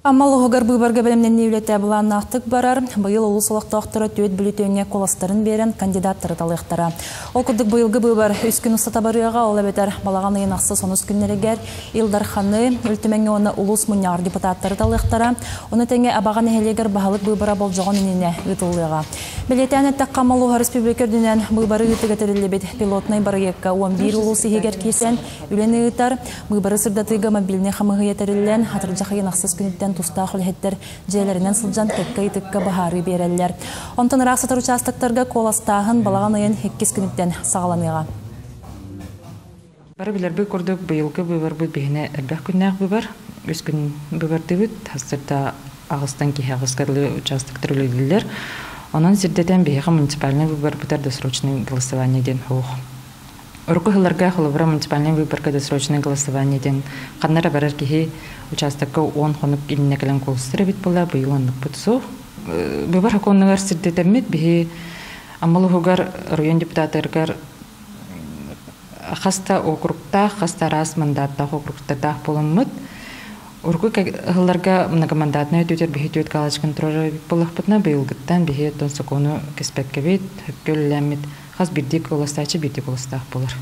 Амал оғығар бұйбарға бәлімнен неулеті бұлан нақтық барар, бұйыл ұлыс олықтақтыры төет бүлітөне қоластарын берен кандидаттыры талықтара. Ол күрдік бұйылғы бұйбар үскін ұстата барыяға ол әбетер балаған үйін ақсы соныз күннерігер Илдар Ханы үлтіменге оны ұлыс мұнияр депутаттары талықтара, оны тәңе әбаған әхелегер бағалық бұйбара бол жоғын үніне үтілдіға. Білетен әттік Қамал оғы республикердінен бұйбары үтігетірілі бет пилотнай барыекка 11 ұлыс егер кесен үлені ұтар, бұйбары сырдатыға мобиліне қамығы етірілен, атыржақайын ақсыз күніттен туста құлхеттер жерлерінен сылжан кәккай-тыққа бағары берелер. Онтан рақсатыр участықтарға коластағын балаған айын 2 күніттен сағаламыға. Бары білер бүй көрдік бұйылғы бұйбар бұй бейіне әлбәқ күннәқ бұйбар. Өз күн бұйбарды бұд, хастырда ағыстан кейі ағысқарлы участықтар өлігілер. Онан зердеден бейіға муниципальный бұйбар бұдар досрочный голосование ден хоқ. Урку хыларга хылыбыра муниципальный выборка досрочное голосование ден қаннара барар кейі участокка 10 хонук иліне кәлін қолыстыры бит бұла бұйыланлық бұтсу. Бұйбар хақонығар сірдетемет бейі амалығығар район депутатырғар хаста округта, хаста раз мандатта округта болынмыт. Урку хыларга многомандатная тютер бейі түйет калач контролы бұлақ бұтна бұйылғыттан бейі тон сокону кеспекке бейт, хөпкөліләмет. Хас бирдик оластачы бирдик оластақ болар.